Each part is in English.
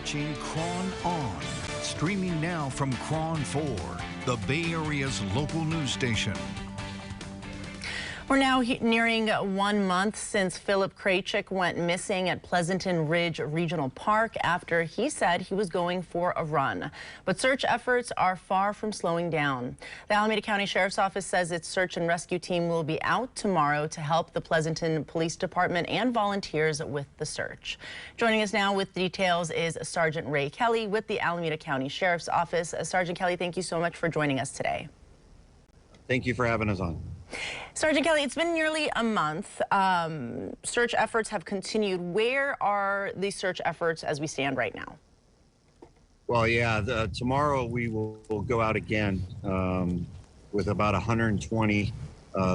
watching KRON On, streaming now from KRON 4, the Bay Area's local news station. We're now nearing 1 month since Philip Kraychik went missing at Pleasanton Ridge Regional Park after he said he was going for a run. But search efforts are far from slowing down. The Alameda County Sheriff's Office says its search and rescue team will be out tomorrow to help the Pleasanton Police Department and volunteers with the search. Joining us now with details is Sergeant Ray Kelly with the Alameda County Sheriff's Office. Sergeant Kelly, thank you so much for joining us today. Thank you for having us on. Sergeant Kelly, it's been nearly a month. Search efforts have continued. Where are the search efforts as we stand right now? Well, yeah, tomorrow we will go out again with about 120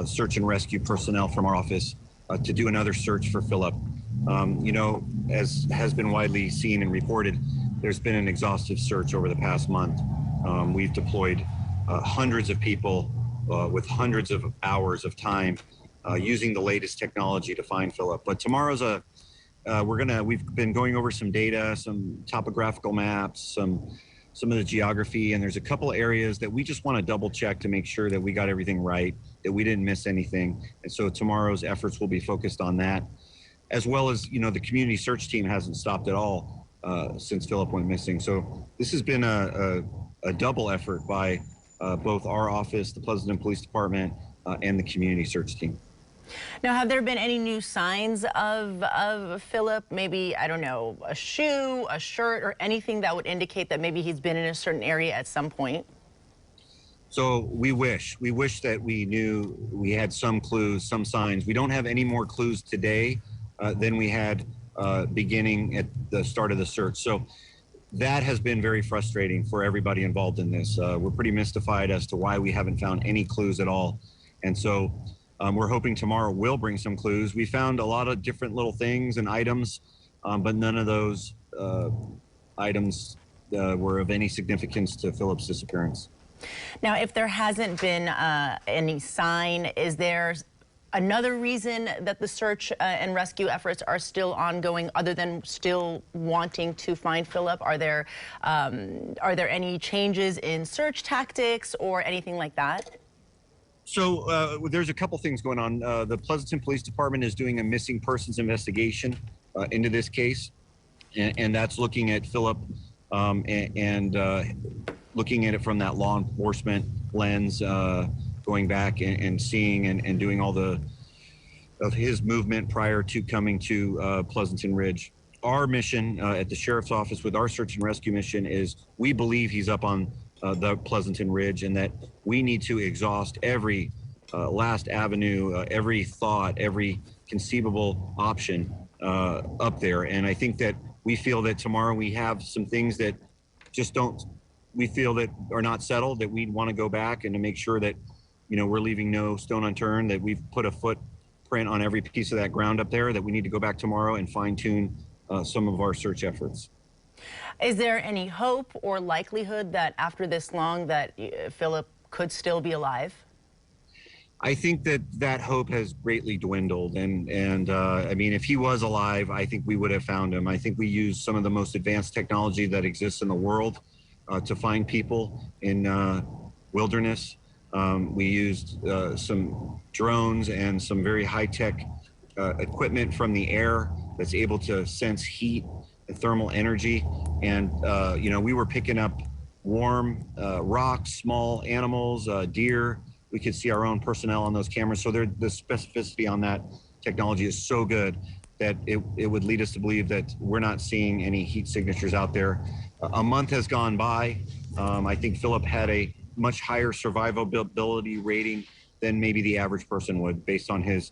search and rescue personnel from our office to do another search for Philip. You know, as has been widely seen and reported, there's been an exhaustive search over the past month. We've deployed hundreds of people with hundreds of hours of time using the latest technology to find Philip. But tomorrow's we've been going over some data, some topographical maps, some of the geography, and there's a couple areas that we just want to double check to make sure that we got everything right, that we didn't miss anything. And so tomorrow's efforts will be focused on that, as well as, you know, the community search team hasn't stopped at all since Philip went missing. So this has been a double effort by both our office, the Pleasanton Police Department, and the community search team. Now, have there been any new signs of Philip? Maybe, I don't know, a shoe, a shirt, or anything that would indicate that maybe he's been in a certain area at some point? So we wish that we knew, we had some clues, some signs. We don't have any more clues today than we had beginning at the start of the search. So that has been very frustrating for everybody involved in this. We're pretty mystified as to why we haven't found any clues at all. And so we're hoping tomorrow will bring some clues. We found a lot of different little things and items, but none of those items were of any significance to Philip's disappearance. Now, if there hasn't been any sign, is there another reason that the search and rescue efforts are still ongoing, other than still wanting to find Philip? Are there any changes in search tactics or anything like that? So there's a couple things going on. The Pleasanton Police Department is doing a missing persons investigation into this case, and that's looking at Philip and looking at it from that law enforcement lens, going back and seeing and doing all of his movement prior to coming to Pleasanton Ridge. Our mission at the Sheriff's Office with our search and rescue mission is we believe he's up on the Pleasanton Ridge, and that we need to exhaust every last avenue, every thought, every conceivable option up there. And I think that we feel that tomorrow we have some things that just we feel that are not settled, that we want to go back and to make sure that, you know, we're leaving no stone unturned, that we've put a footprint on every piece of that ground up there, that we need to go back tomorrow and fine tune some of our search efforts. Is there any hope or likelihood that after this long that Philip could still be alive? I think that hope has greatly dwindled, and I mean, if he was alive, I think we would have found him. I think we use some of the most advanced technology that exists in the world to find people in wilderness. We used some drones and some very high-tech equipment from the air that's able to sense heat and thermal energy. And, you know, we were picking up warm rocks, small animals, deer. We could see our own personnel on those cameras. So the specificity on that technology is so good that it would lead us to believe that we're not seeing any heat signatures out there. A month has gone by. I think Philip had a much higher survivability rating than maybe the average person would, based on his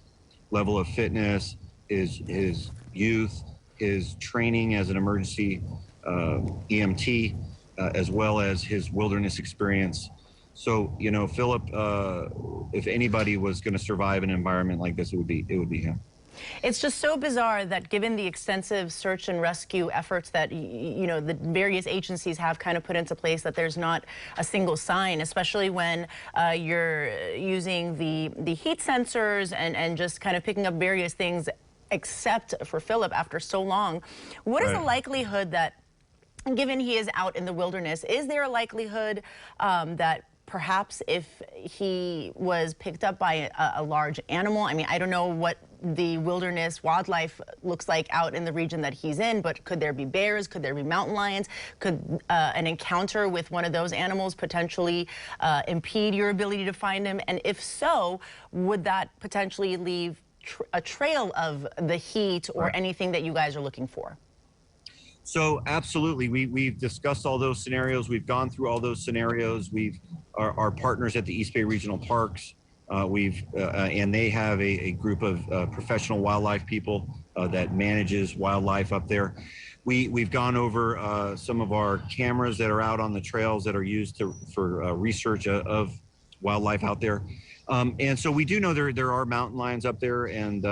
level of fitness, his youth, his training as an emergency EMT, as well as his wilderness experience. So, you know, Philip, if anybody was going to survive an environment like this, it would be him. It's just so bizarre that given the extensive search and rescue efforts that, you know, the various agencies have kind of put into place, that there's not a single sign, especially when you're using the heat sensors and just kind of picking up various things except for Philip after so long. What is the likelihood that given he is out in the wilderness, is there a likelihood that perhaps if he was picked up by a large animal, I mean, I don't know what the wilderness wildlife looks like out in the region that he's in, but could there be bears? Could there be mountain lions? Could an encounter with one of those animals potentially impede your ability to find him? And if so, would that potentially leave a trail of the heat or anything that you guys are looking for? So absolutely, we've discussed all those scenarios. We've gone through all those scenarios. Our partners at the East Bay Regional Parks, and they have a group of professional wildlife people that manages wildlife up there. We've gone over some of our cameras that are out on the trails that are used for research of wildlife out there. And so we do know there are mountain lions up there, and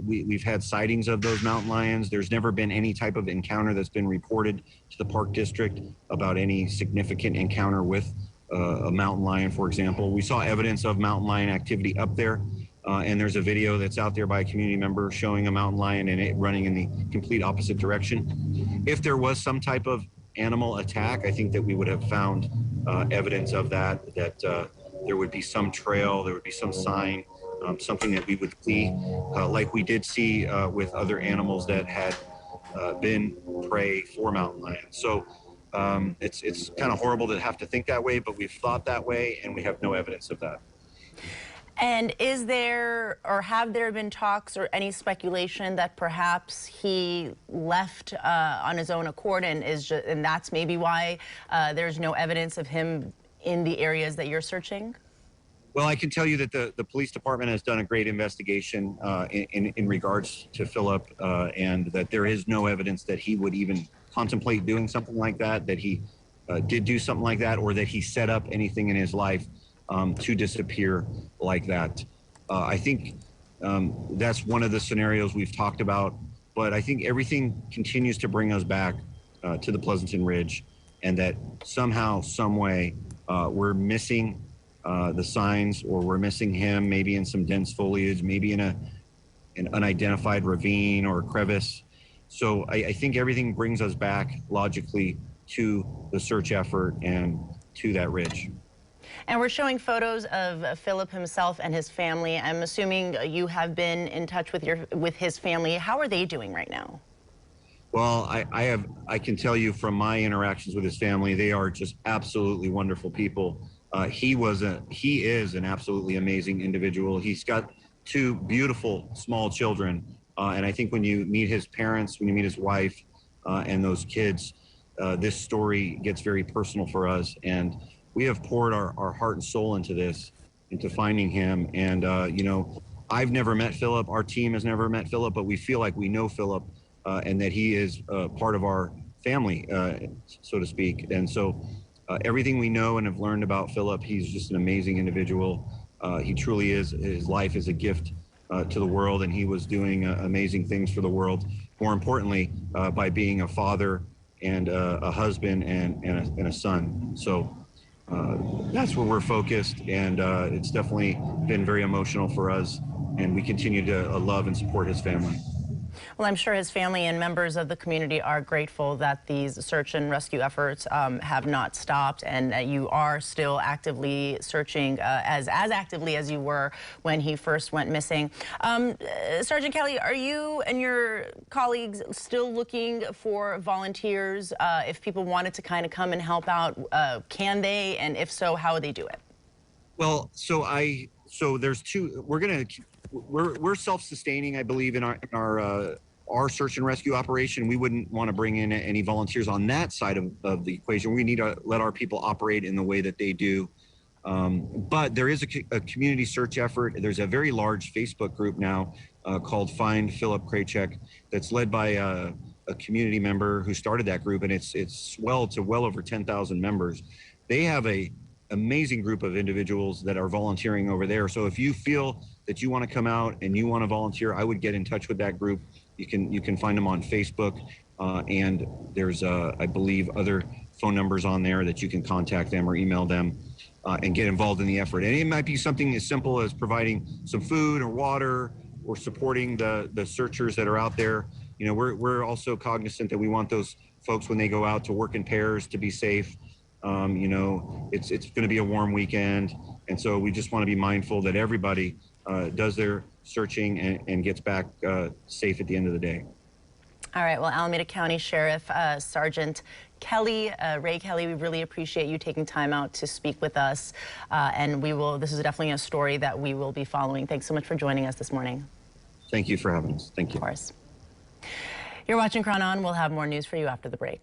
we've had sightings of those mountain lions. There's never been any type of encounter that's been reported to the park district about any significant encounter with a mountain lion, for example. We saw evidence of mountain lion activity up there, and there's a video that's out there by a community member showing a mountain lion and it running in the complete opposite direction. If there was some type of animal attack, I think that we would have found evidence of that there would be some trail, there would be some sign, something that we would see, like we did see with other animals that had been prey for mountain lions. So it's kind of horrible to have to think that way, but we've thought that way and we have no evidence of that. And is there, or have there been talks or any speculation that perhaps he left on his own accord and that's maybe why there's no evidence of him in the areas that you're searching? Well, I can tell you that the police department has done a great investigation in regards to Philip, and that there is no evidence that he would even contemplate doing something like that he did do something like that, or that he set up anything in his life to disappear like that. I think that's one of the scenarios we've talked about, but I think everything continues to bring us back to the Pleasanton Ridge, and that somehow, some way, we're missing the signs, or we're missing him, maybe in some dense foliage, maybe in an unidentified ravine or crevice. So I think everything brings us back logically to the search effort and to that ridge. And we're showing photos of Philip himself and his family. I'm assuming you have been in touch with his family. How are they doing right now? Well, I can tell you from my interactions with his family, they are just absolutely wonderful people. He is an absolutely amazing individual. He's got two beautiful small children. And I think when you meet his parents, when you meet his wife and those kids, this story gets very personal for us. And we have poured our heart and soul into this, into finding him. And, you know, I've never met Philip. Our team has never met Philip, but we feel like we know Philip and that he is part of our family, so to speak. And so everything we know and have learned about Philip, he's just an amazing individual. He truly is. His life is a gift to the world, and he was doing amazing things for the world. More importantly, by being a father and a husband and a son. So that's where we're focused, and it's definitely been very emotional for us, and we continue to love and support his family. Well, I'm sure his family and members of the community are grateful that these search and rescue efforts have not stopped, and that you are still actively searching as actively as you were when he first went missing. Sergeant Kelly, are you and your colleagues still looking for volunteers? If people wanted to kind of come and help out, can they? And if so, how would they do it? Well, so there's two. We're self-sustaining, I believe, in our search and rescue operation. We wouldn't want to bring in any volunteers on that side of the equation. We need to let our people operate in the way that they do. But there is a community search effort. There's a very large Facebook group now called Find Philip Kraychik that's led by a community member who started that group, and it's swelled to well over 10,000 members. They have a amazing group of individuals that are volunteering over there. So if you feel that you want to come out and you want to volunteer, I would get in touch with that group. You can find them on Facebook, and there's I believe other phone numbers on there that you can contact them or email them and get involved in the effort. And it might be something as simple as providing some food or water, or supporting the searchers that are out there. You know, we're also cognizant that we want those folks when they go out to work in pairs to be safe. You know, it's going to be a warm weekend, and so we just want to be mindful that everybody does their searching and gets back safe at the end of the day. All right, well, Alameda County Sheriff Sergeant Kelly, Ray Kelly, we really appreciate you taking time out to speak with us, and this is definitely a story that we will be following. Thanks so much for joining us this morning. Thank you for having us. Thank you. Of course. You're watching KRON On. We'll have more news for you after the break.